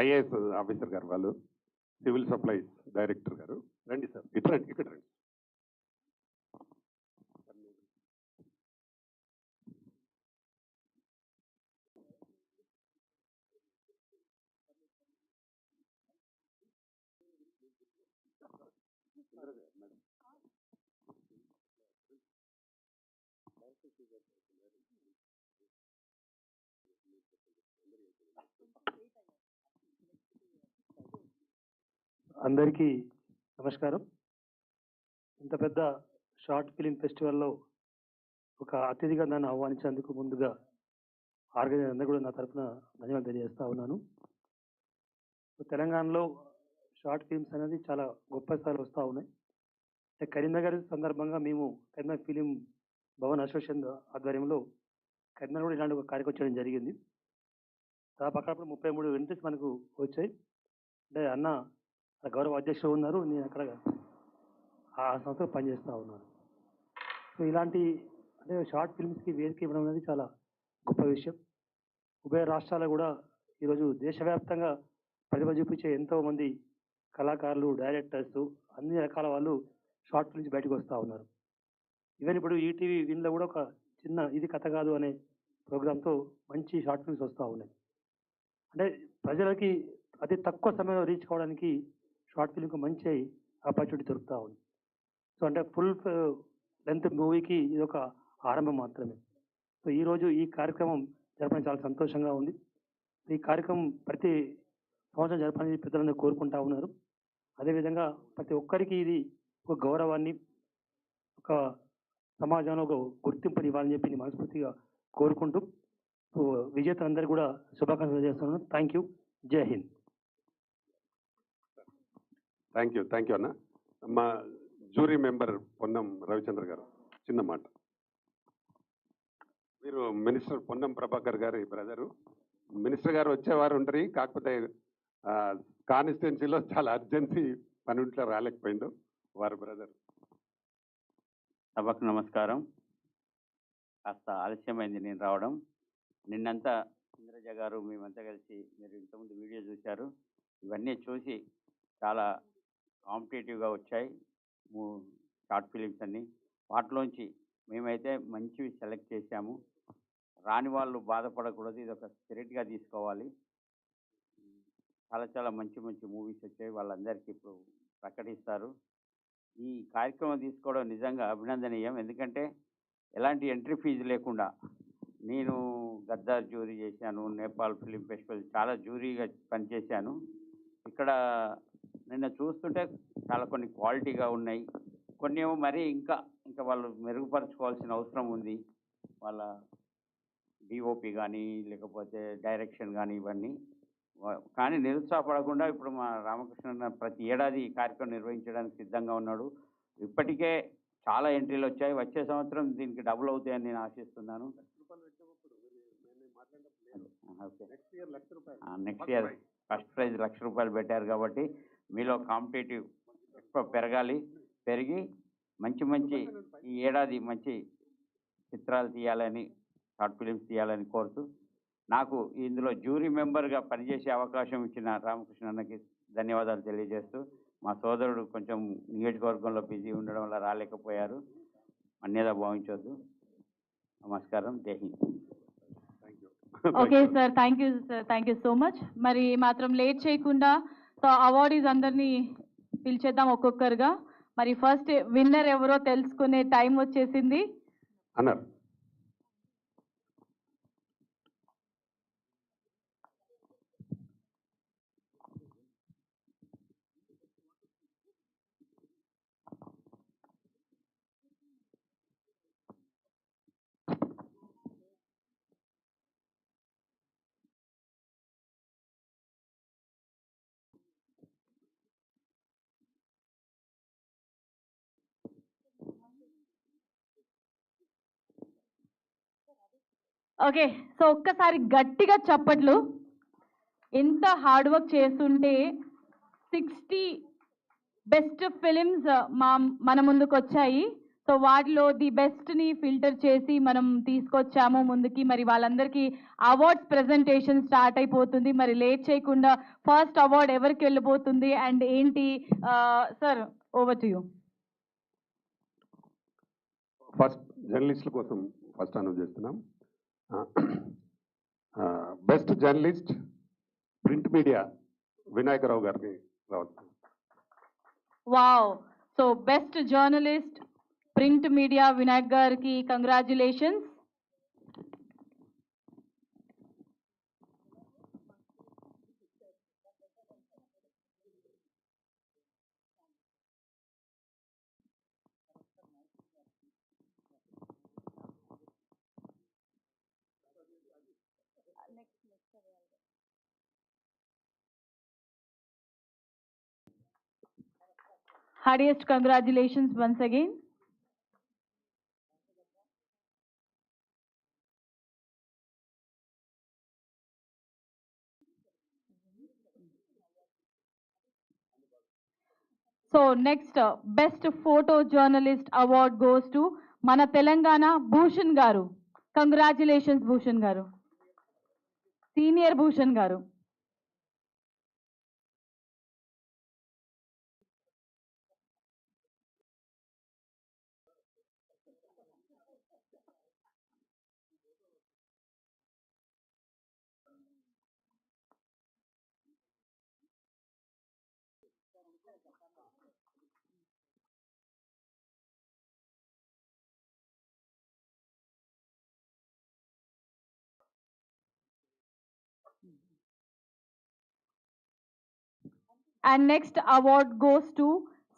IAS officer గారు వాళ్ళు, civil supplies director గారు. రండి సార్, ఇటు రండి, ఇక్కడ రండి. అందరికీ నమస్కారం. ఇంత పెద్ద షార్ట్ ఫిలిం ఫెస్టివల్లో ఒక అతిథిగా నన్ను ఆహ్వానించినందుకు ముందుగా ఆర్గనైజర్ అందరూ కూడా నా తరఫున ధన్యవాదాలు తెలియజేస్తా ఉన్నాను. తెలంగాణలో షార్ట్ ఫిల్మ్స్ అనేది చాలా గొప్ప స్థాయిలో వస్తూ ఉన్నాయి. కరీంనగర్ సందర్భంగా మేము కరీంనగర్ ఫిలిం భవన్ అసోసియేషన్ ఆధ్వర్యంలో కరీంనగర్ కూడా ఇలాంటి ఒక కార్యక్రమం చేయడం జరిగింది. దాదాపు అక్కడ 33 ఎంట్రీస్ మనకు వచ్చాయి. అంటే అన్న గౌరవ అధ్యక్షులు ఉన్నారు, నేను అక్కడ ఆ సంస్థలో పనిచేస్తూ ఉన్నాను. సో ఇలాంటి అంటే షార్ట్ ఫిల్మ్స్కి వేదిక ఇవ్వడం అనేది చాలా గొప్ప విషయం. ఉభయ రాష్ట్రాలు కూడా ఈరోజు దేశవ్యాప్తంగా ప్రతిభ చూపించే ఎంతోమంది కళాకారులు, డైరెక్టర్స్, అన్ని రకాల వాళ్ళు షార్ట్ ఫిల్మ్స్ బయటకు వస్తూ ఉన్నారు. ఈవెన్ ఇప్పుడు ఈటీవీ విన్లో కూడా ఒక చిన్న ఇది కథ కాదు అనే ప్రోగ్రాంతో మంచి షార్ట్ ఫిల్మ్స్ వస్తూ ఉన్నాయి. అంటే ప్రజలకి అతి తక్కువ సమయంలో రీచ్ కావడానికి షార్ట్ ఫిల్మ్కి మంచి ఆపర్చునిటీ దొరుకుతూ ఉంది. సో అంటే ఫుల్ లెంత్ మూవీకి ఇది ఒక ఆరంభం మాత్రమే. సో ఈరోజు ఈ కార్యక్రమం జరపడం చాలా సంతోషంగా ఉంది. ఈ కార్యక్రమం ప్రతి సంవత్సరం జరపాలని పెద్దలందరూ కోరుకుంటా ఉన్నారు. అదేవిధంగా ప్రతి ఒక్కరికి ఇది ఒక గౌరవాన్ని, ఒక సమాజంలో ఒక గుర్తింపుని ఇవ్వాలని చెప్పి నేను మనస్ఫూర్తిగా కోరుకుంటూ విజేతలందరూ కూడా శుభాకాంక్షలు చేస్తున్నాను. Thank you. జై హింద్. థ్యాంక్ యూ అన్న. మా జ్యూరీ మెంబర్ పొన్నం రవిచంద్ర గారు చిన్న మాట. మీరు మినిస్టర్ పొన్నం ప్రభాకర్ గారి బ్రదరు. మినిస్టర్ గారు వచ్చేవారు ఉంటారు, కాకపోతే కాన్స్టిట్యున్సీలో చాలా అర్జెన్సీ పని ఉంటే రాలేకపోయిండు. వారు బ్రదర్. సభకు నమస్కారం. కాస్త ఆలస్యమైంది నేను రావడం. నిన్నంతా ఇంద్రజ గారు మేమంతా కలిసి, మీరు ఇంతకుముందు వీడియో చూశారు, ఇవన్నీ చూసి చాలా కాంపిటేటివ్గా వచ్చాయి షార్ట్ ఫిలిమ్స్ అన్నీ. వాటిలోంచి మేమైతే మంచివి సెలెక్ట్ చేశాము. రాని వాళ్ళు బాధపడకూడదు, ఇది ఒక స్పిరిట్గా తీసుకోవాలి. చాలా చాలా మంచి మంచి మూవీస్ వచ్చాయి, వాళ్ళందరికీ ఇప్పుడు ప్రకటిస్తారు. ఈ కార్యక్రమం తీసుకోవడం నిజంగా అభినందనీయం. ఎందుకంటే ఎలాంటి ఎంట్రీ ఫీజు లేకుండా, నేను గద్దార్ జ్యూరీ చేశాను, నేపాల్ ఫిలిం ఫెస్టివల్ చాలా జ్యూరీగా పనిచేశాను. ఇక్కడ నిన్న చూస్తుంటే చాలా కొన్ని క్వాలిటీగా ఉన్నాయి, కొన్ని ఏమో మరీ ఇంకా వాళ్ళు మెరుగుపరచుకోవాల్సిన అవసరం ఉంది. వాళ్ళ డిఓపి కానీ లేకపోతే డైరెక్షన్ కానీ ఇవన్నీ. కానీ నిరుత్సాహపడకుండా ఇప్పుడు మా రామకృష్ణ ప్రతి ఏడాది ఈ కార్యక్రమం నిర్వహించడానికి సిద్ధంగా ఉన్నాడు. ఇప్పటికే చాలా ఎంట్రీలు వచ్చాయి, వచ్చే సంవత్సరం దీనికి డబుల్ అవుతాయని నేను ఆశిస్తున్నాను. నెక్స్ట్ ఇయర్ ఫస్ట్ ప్రైజ్ ₹1,00,000 పెట్టారు కాబట్టి మీలో కాంపిటేటివ్ ఎక్కువ పెరిగి మంచి ఈ ఏడాది మంచి చిత్రాలు తీయాలని, షార్ట్ ఫిలిమ్స్ తీయాలని కోరుతూ, నాకు ఇందులో జ్యూరీ మెంబర్గా పనిచేసే అవకాశం ఇచ్చిన రామకృష్ణ అన్నకి ధన్యవాదాలు తెలియజేస్తూ, మా సోదరుడు కొంచెం నియోజకవర్గంలో బిజీ ఉండడం వల్ల రాలేకపోయారు, అన్యదా భావించొద్దు. నమస్కారం. జై Hind. Okay sir, thank you so much. మరి మాత్రం లేట్ చేయకుండా సో అవార్డీస్ అందరినీ పిలిచేద్దాం ఒక్కొక్కరుగా. మరి ఫస్ట్ విన్నర్ ఎవరో తెలుసుకునే టైం వచ్చేసింది. అన్నారు ఓకే, సో ఒక్కసారి గట్టిగా చప్పట్లు. ఎంత హార్డ్ వర్క్ చేస్తుంటే 60 బెస్ట్ ఫిలిమ్స్ మన ముందుకు వచ్చాయి. సో వాటిలో ది బెస్ట్ని ఫిల్టర్ చేసి మనం తీసుకొచ్చాము ముందుకి. మరి వాళ్ళందరికీ అవార్డ్స్ ప్రెజెంటేషన్ స్టార్ట్ అయిపోతుంది. మరి లేట్ చేయకుండా ఫస్ట్ అవార్డ్ ఎవరికి వెళ్ళిపోతుంది అండ్ ఏంటి? Sir, over to you. First జర్నలిస్టుల కోసం ఫస్ట్ అనౌన్స్ చేస్తున్నాం. Best journalist print media Vinayaka Rao గారిని రావచ్చు. Wow. So best journalist print media Vinayak గారికి congratulations. Hardest congratulations once again. So next, best photo journalist award goes to Mana Telangana Bhushan Garu. Congratulations Bhushan Garu. Senior Bhushan Garu. And next award goes to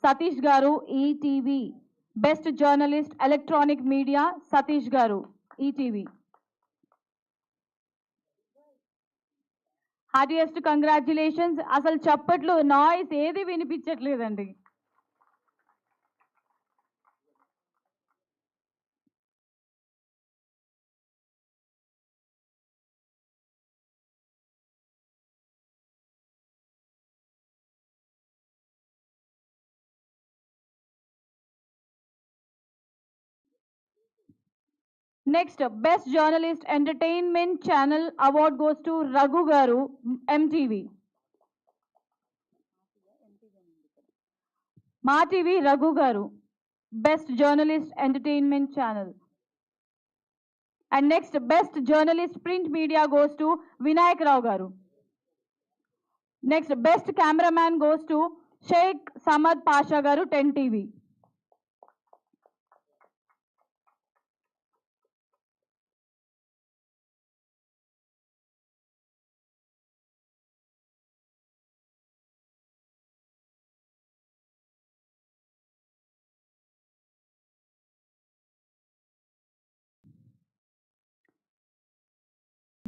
Satish Garu, ETV. Best Journalist Electronic Media, Satish Garu, ETV. Heartiest congratulations. అసలు చప్పట్లు noise ఏది వినిపించట్లేదండి. Next best journalist entertainment channel award goes to Raghu garu, MTV. Maa TV Raghu garu, best journalist entertainment channel. And next best journalist print media goes to Vinayak Rao garu. Next best cameraman goes to Sheikh Samad Pasha garu, 10 TV.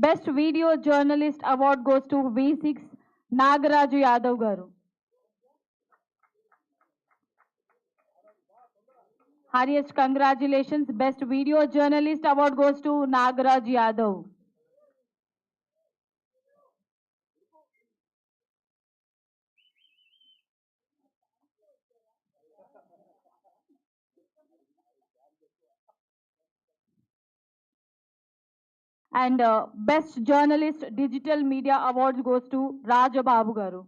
Best video journalist award goes to V6 Nagaraju Yadav garu. Heartiest congratulations. Best video journalist award goes to Nagaraju Yadav. And best journalist digital media awards goes to Rajababu garu.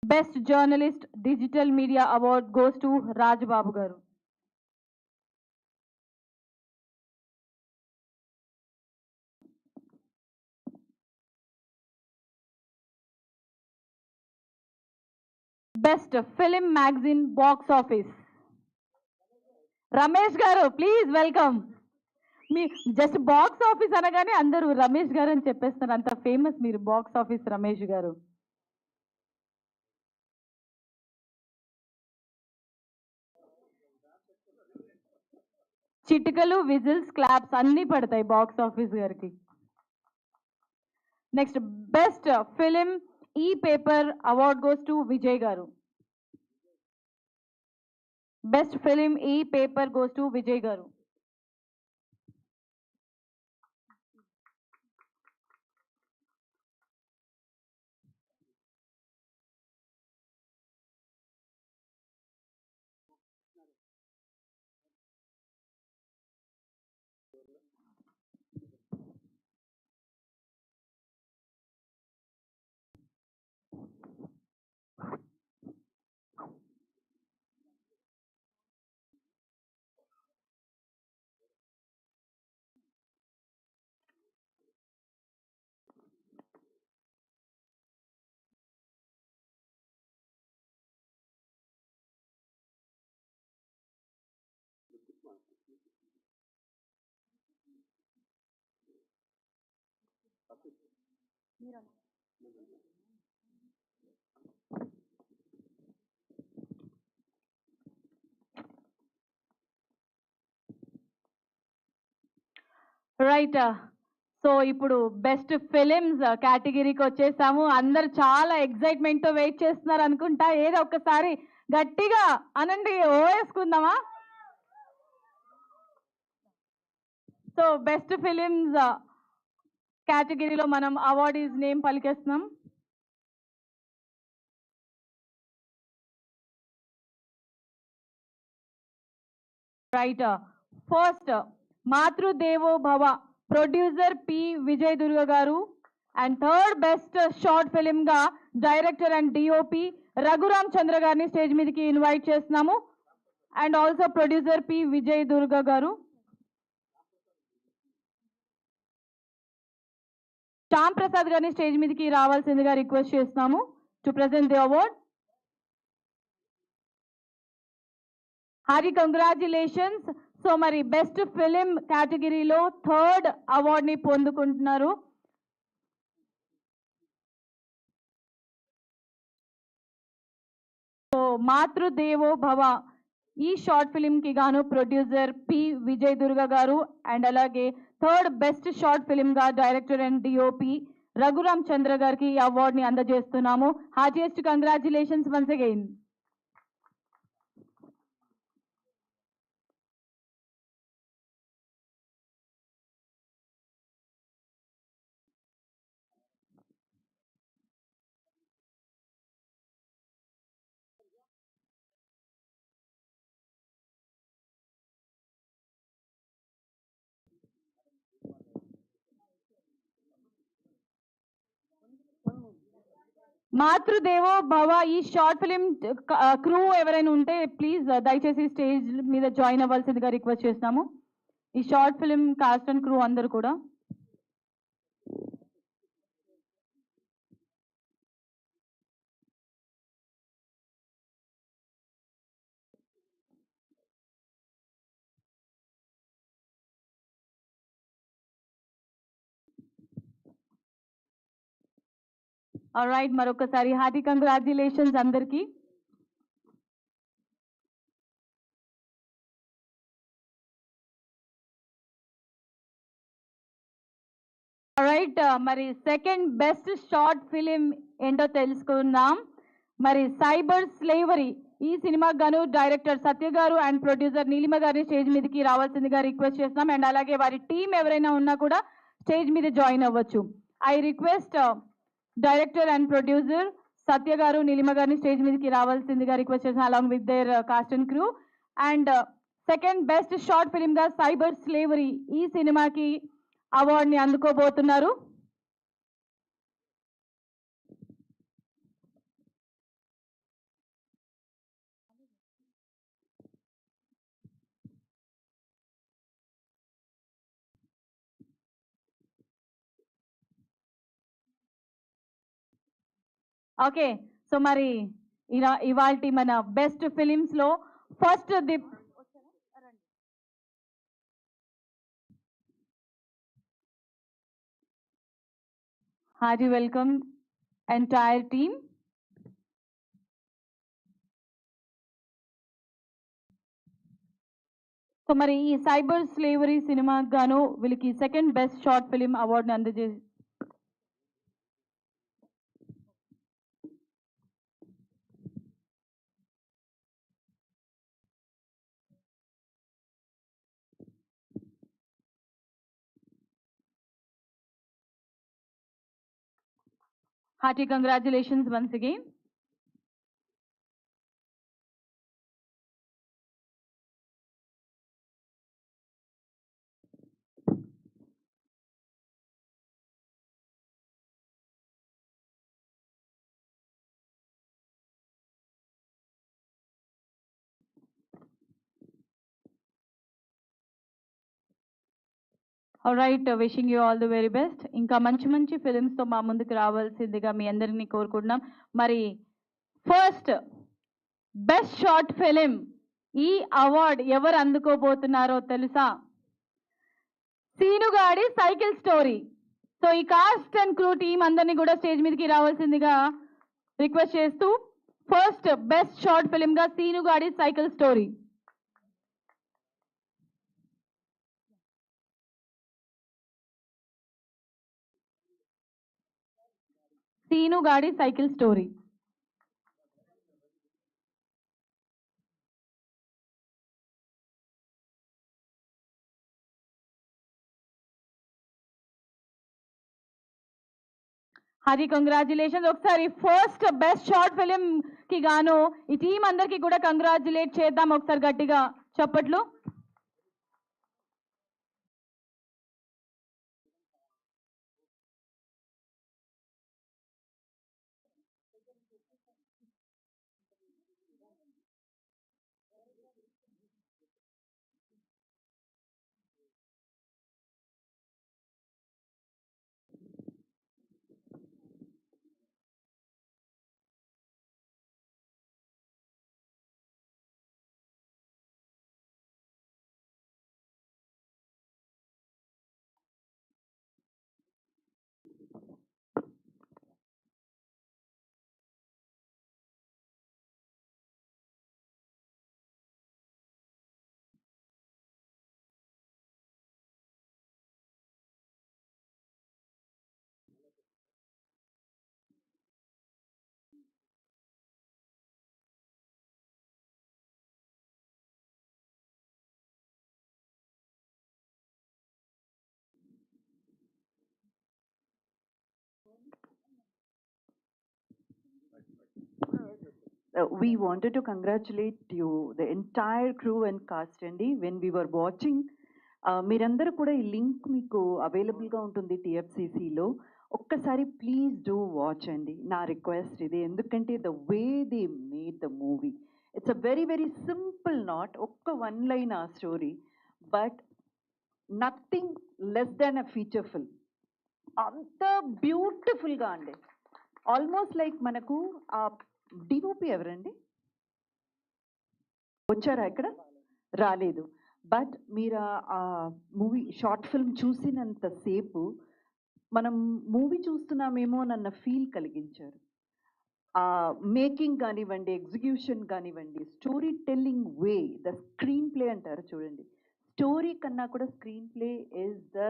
Best journalist digital media award goes to Rajababu garu. Best film magazine box office Ramesh garu, please welcome. మీ just box office అనగానే అందరూ రమేష్ గారు అని చెప్పేస్తారు, అంత famous మీరు box office Ramesh గారు. చిటికలు, whistles, claps అన్నీ పడతాయి బాక్స్ ఆఫీస్ గారికి. నెక్స్ట్ బెస్ట్ ఫిలిం ఈ paper award goes to Vijay గారు. బెస్ట్ ఫిలిం ఈ పేపర్ గోస్ టు విజయ్ గారు. రైట్. సో ఇప్పుడు బెస్ట్ ఫిలిమ్స్ కేటగిరీకి వచ్చేసాము. అందరు చాలా ఎక్సైట్మెంట్ తో వెయిట్ చేస్తున్నారు అనుకుంటా. ఏదో ఒక్కసారి గట్టిగా అనండి, ఓ వేసుకుందామా? సో బెస్ట్ ఫిలిమ్స్ కేటగిరీలో మనం అవార్డీస్ నేమ్ పలికేస్తున్నాం. రైట్. ఫస్ట్ మాతృదేవో భవ, producer P Vijay Durga garu. And third best short film గా డైరెక్టర్ అండ్ డిఓపి రఘురామ్ చంద్ర గారిని స్టేజ్ మీదకి ఇన్వైట్ చేస్తున్నాము. And also producer P Vijay Durga గారు. శ్యామ్ ప్రసాద్ గారిని స్టేజ్ మీదకి రావాల్సిందిగా రిక్వెస్ట్ చేస్తున్నాము to present the award. Harry congratulations. So మరి బెస్ట్ ఫిలిం కేటగిరీలో థర్డ్ అవార్డ్ ని పొందుకుంటున్నారు. సో మాతృదేవో భవ ఈ షార్ట్ ఫిలిం కి గాను producer P Vijay Durga garu. And అలాగే థర్డ్ బెస్ట్ షార్ట్ ఫిలిం గా director and DOP Raghuram Chandra గారికి ఈ అవార్డ్ ని అందజేస్తున్నాము. Heartiest congratulations once again. Matrudevo Bhava ఈ షార్ట్ ఫిలిం క్రూ ఎవరైనా ఉంటే ప్లీజ్ దయచేసి స్టేజ్ మీద జాయిన్ అవ్వాల్సిందిగా రిక్వెస్ట్ చేస్తున్నాము. ఈ short film cost and crew అందరూ కూడా. ఆల్రైట్, మరొకసారి హార్టీ కంగ్రాచులేషన్స్ అందరికీ. రైట్, మరి సెకండ్ బెస్ట్ షార్ట్ ఫిలిం ఏంటో తెలుసుకుందాం. మరి సైబర్ స్లేవరీ ఈ సినిమాకు గాను డైరెక్టర్ సత్య గారు అండ్ ప్రొడ్యూసర్ నీలిమ గారిని స్టేజ్ మీదకి రావాల్సిందిగా రిక్వెస్ట్ చేస్తున్నాం. అండ్ అలాగే వారి టీం ఎవరైనా ఉన్నా కూడా స్టేజ్ మీద జాయిన్ అవ్వచ్చు. I request director and producer Satya garu Neelima గారిని స్టేజ్ మీదకి రావాల్సిందిగా రిక్వెస్ట్ చేసిన along with their cast and crew. And second best short film గా సైబర్ స్లేవరీ ఈ సినిమాకి అవార్డ్ ని అందుకోబోతున్నారు. ఓకే, సో మరి ఇవాల్టి మన బెస్ట్ ఫిలిమ్స్ లో first the hearty welcome entire team. So మరి ఈ సైబర్ స్లేవరీ సినిమాకి గాను వీళ్ళకి సెకండ్ బెస్ట్ షార్ట్ ఫిలిం అవార్డుని అందజేసి hearty congratulations once again. All right, wishing you all the very best. ఇంకా మంచి మంచి ఫిలిమ్స్ తో మా ముందుకు రావాల్సిందిగా మీ అందరినీ కోరుకుంటున్నాం. మరి ఫస్ట్ బెస్ట్ షార్ట్ ఫిలిం ఈ అవార్డ్ ఎవరు అందుకోబోతున్నారో తెలుసా? Seenugadi cycle story. సో ఈ కాస్ట్ అండ్ క్రూ టీం అందరినీ కూడా స్టేజ్ మీదకి రావాల్సిందిగా రిక్వెస్ట్ చేస్తూ, ఫస్ట్ బెస్ట్ షార్ట్ ఫిల్మ్ గా Seenugadi cycle story. Seenugadi cycle story. Hari congratulations. ఒకసారి ఫస్ట్ బెస్ట్ షార్ట్ ఫిలిం కి గాను ఈ టీం అందరికి కూడా కంగ్రాచులేట్ చేద్దాం ఒకసారి గట్టిగా చప్పట్లు. We wanted to congratulate you, the entire crew and cast, Andy. When we were watching, మీరందరూ కూడా ఈ లింక్ మీకు అవైలబుల్గా ఉంటుంది టీఎఫ్సిసిలో. ఒక్కసారి ప్లీజ్ డూ వాచ్ అండి, నా రిక్వెస్ట్ ఇది. ఎందుకంటే the way they made the movie, it's a very very simple, not ఒక్క వన్ లైన్ ఆ story, but nothing less than a feature film. అంత బ్యూటిఫుల్గా అండి. ఆల్మోస్ట్ లైక్ మనకు ఆ డిఓపి ఎవరండి వచ్చారా? ఇక్కడ రాలేదు. బట్ మీరు ఆ మూవీ షార్ట్ ఫిల్మ్ చూసినంతసేపు మనం మూవీ చూస్తున్నామేమో అన్న ఫీల్ కలిగించారు. ఆ మేకింగ్ కానివ్వండి, ఎగ్జిక్యూషన్ కానివ్వండి, story telling way, the screen play అంటారు చూడండి, స్టోరీ కన్నా కూడా screen play is the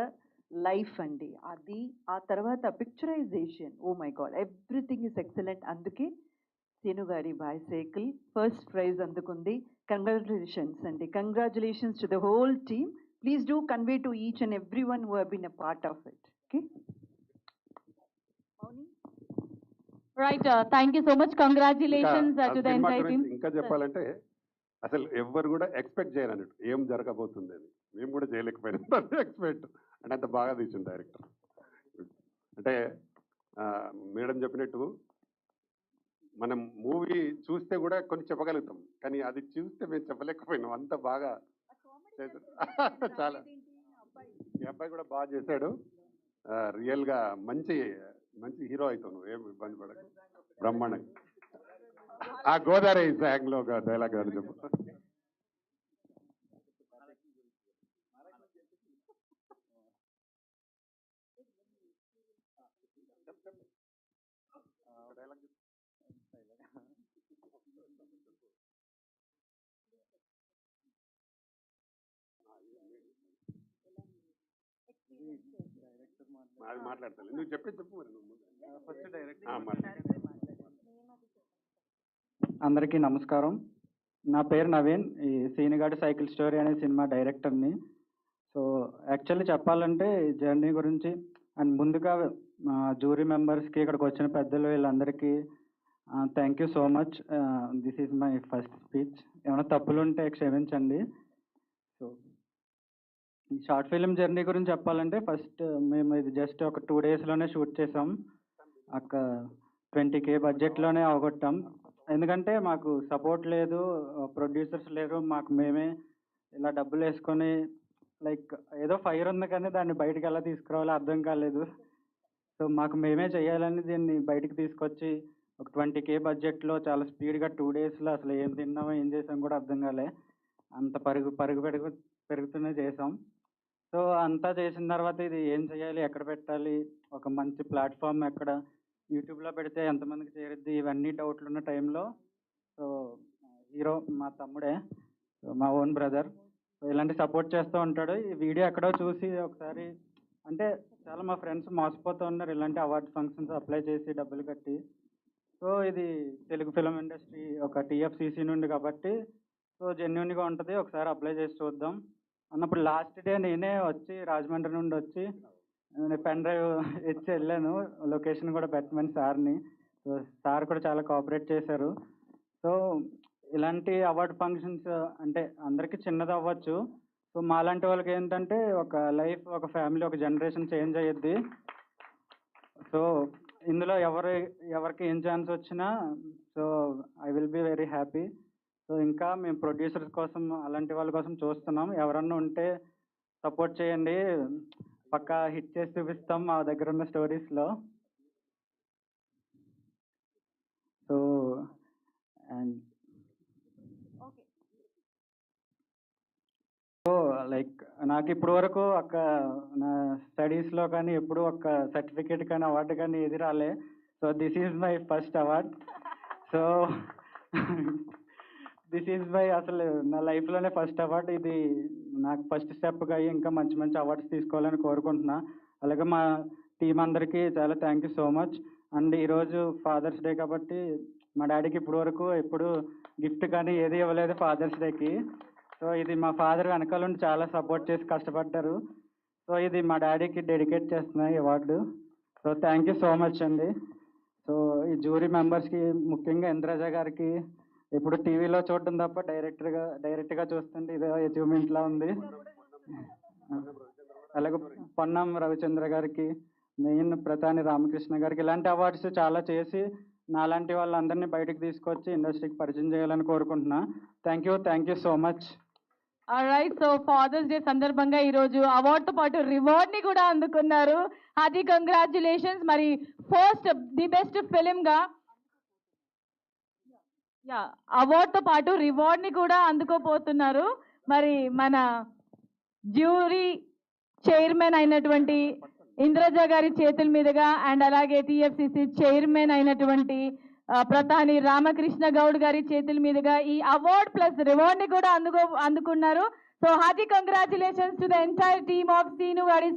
life అండి. అది ఆ తర్వాత picturization, oh my God, everything is excellent. అందుకే సీనుగాడి బైసైకిల్ ఫస్ట్ ప్రైజ్ అందుకుంది. కంగ్రాచులేషన్స్ అండి, congratulations to the whole team. Please do convey to each and every one who have been a part of it. Okay, right, thank you so much. Congratulations to the entire team. ఇంకా చెప్పాలంటే అసలు ఎవ్వరు కూడా expect చేయరు అన్నట్టు ఏం జరగబోతుంది అని. మేము కూడా చేయలేకపోయినాం ఎక్స్పెక్ట్. అంటే అంత బాగా తీసింది డైరెక్టర్. అంటే మేడం చెప్పినట్టు మనం మూవీ చూస్తే కూడా కొన్ని చెప్పగలుగుతాం, కానీ అది చూస్తే మేము చెప్పలేకపోయినాం. అంత బాగా చేశాడు. చాలా, ఈ అబ్బాయి కూడా బాగా చేశాడు. రియల్గా మంచి మంచి హీరో అవుతావు నువ్వు, ఏం ఇబ్బంది పడకు. బ్రహ్మాండంగా ఆ గోదావరి సాంగ్లో ఒక డైలాగ్ అని చెప్పు. అది మాట్లాడతాను, నువ్వు చెప్పు మరి. అందరికీ నమస్కారం. నా పేరు నవీన్, ఈ సీనుగాడి సైకిల్ స్టోరీ అనే సినిమా డైరెక్టర్ని. సో యాక్చువల్లీ చెప్పాలంటే ఈ జర్నీ గురించి అండ్ ముందుగా జ్యూరీ మెంబర్స్కి, ఇక్కడికి వచ్చిన పెద్దలు వీళ్ళందరికీ thank you so much. This is my first speech. ఏమైనా తప్పులు ఉంటే క్షమించండి. సో ఈ షార్ట్ ఫిలిం జర్నీ గురించి చెప్పాలంటే ఫస్ట్ మేము ఇది జస్ట్ ఒక 2 డేస్లోనే షూట్ చేసాం. అక్కడ 20K బడ్జెట్లోనే అవగొట్టాం. ఎందుకంటే మాకు సపోర్ట్ లేదు, ప్రొడ్యూసర్స్ లేరు, మాకు మేమే ఇలా డబ్బులు వేసుకొని లైక్ ఏదో ఫైర్ ఉంది కానీ దాన్ని బయటకు ఎలా తీసుకురావాలో అర్థం కాలేదు. సో మాకు మేమే చేయాలని దీన్ని బయటకు తీసుకొచ్చి ఒక 20K బడ్జెట్లో చాలా స్పీడ్గా 2 డేస్లో అసలు ఏం తిన్నామో ఏం చేసాం కూడా అర్థం కాలే. అంత పెరుగుతూనే చేసాం. సో అంతా చేసిన తర్వాత ఇది ఏం చేయాలి, ఎక్కడ పెట్టాలి, ఒక మంచి ప్లాట్ఫామ్ ఎక్కడ, యూట్యూబ్లో పెడితే ఎంతమందికి చేరుద్ది, ఇవన్నీ డౌట్లు ఉన్న టైంలో సో హీరో మా తమ్ముడే, మా ఓన్ బ్రదర్, సో ఇలాంటి సపోర్ట్ చేస్తూ ఉంటాడు. ఈ వీడియో ఎక్కడో చూసి ఒకసారి అంటే చాలా మా ఫ్రెండ్స్ మోసపోతూ ఉన్నారు ఇలాంటి అవార్డ్ ఫంక్షన్స్ అప్లై చేసి డబ్బులు కట్టి. సో ఇది తెలుగు ఫిలిం ఇండస్ట్రీ ఒక టీఎఫ్సిసి నుండి కాబట్టి సో జెన్యున్గా ఉంటుంది, ఒకసారి అప్లై చేసి చూద్దాం అన్నప్పుడు లాస్ట్ డే నేనే వచ్చి రాజమండ్రి నుండి వచ్చి పెన్ డ్రైవ్ ఇచ్చి వెళ్ళాను, లొకేషన్ కూడా పెట్టమని సార్ని. సో సార్ కూడా చాలా కోఆపరేట్ చేశారు. సో ఇలాంటి అవార్డ్ ఫంక్షన్స్ అంటే అందరికీ చిన్నది అవ్వచ్చు, సో మాలాంటి వాళ్ళకి ఏంటంటే ఒక లైఫ్, ఒక ఫ్యామిలీ, ఒక జనరేషన్ చేంజ్ అయ్యిద్ది. సో ఇందులో ఎవరికి ఏం ఛాన్స్ వచ్చినా so I will be very happy. So ఇంకా మేము ప్రొడ్యూసర్స్ కోసం అలాంటి వాళ్ళ కోసం చూస్తున్నాం, ఎవరన్నా ఉంటే సపోర్ట్ చేయండి, పక్కా హిట్ చేసి చూపిస్తాం మా దగ్గర ఉన్న స్టోరీస్లో. సో అండ్ సో లైక్ నాకు ఇప్పుడు వరకు ఒక నా స్టడీస్లో కానీ ఎప్పుడు ఒక సర్టిఫికేట్ కానీ అవార్డు కానీ ఏది రాలే. So this is my first award. So this is my అసలు నా లైఫ్లోనే ఫస్ట్ అవార్డు. ఇది నాకు ఫస్ట్ స్టెప్గా అయ్యి ఇంకా మంచి మంచి అవార్డ్స్ తీసుకోవాలని కోరుకుంటున్నా. అలాగే మా టీం అందరికీ చాలా thank you so much. And ఈరోజు ఫాదర్స్ డే కాబట్టి మా డాడీకి ఇప్పుడు వరకు ఎప్పుడు గిఫ్ట్ కానీ ఏది ఇవ్వలేదు ఫాదర్స్ డేకి. సో ఇది మా ఫాదర్ వెనకాల నుండి చాలా సపోర్ట్ చేసి కష్టపడ్డారు. సో ఇది మా డాడీకి డెడికేట్ చేస్తున్నా ఈ award. So thank you so much అండి. సో ఈ జ్యూరీ మెంబర్స్కి ముఖ్యంగా ఇంద్రజ గారికి ఇప్పుడు టీవీలో చూడటం తప్ప డైరెక్ట్గా చూస్తుంటే ఇదే అచీవ్మెంట్లా ఉంది. అలాగే పొన్నం రవిచంద్ర గారికి, మెయిన్ ప్రతాని రామకృష్ణ గారికి ఇలాంటి అవార్డ్స్ చాలా చేసి నాలాంటి వాళ్ళందరినీ బయటకు తీసుకొచ్చి ఇండస్ట్రీకి పరిచయం చేయాలని కోరుకుంటున్నా. Thank you so much. Right, so father's day సందర్భంగా ఈరోజు అవార్డుతో పాటు రివార్డ్ని కూడా అందుకున్నారు. Hearty congratulations. మరి ఫస్ట్ ది బెస్ట్ ఫిలింగా అవార్డుతో పాటు రివార్డ్ని కూడా అందుకోపోతున్నారు. మరి మన జ్యూరీ చైర్మన్ అయినటువంటి ఇంద్రజ గారి చేతుల మీదుగా అండ్ అలాగే టిఎఫ్సిసి చైర్మన్ అయినటువంటి ప్రతాని రామకృష్ణ గౌడ్ గారి చేతుల మీదుగా ఈ అవార్డ్ ప్లస్ రివార్డ్ ని కూడా అందుకున్నారు. So hearty congratulations to the entire team of Seenu గారి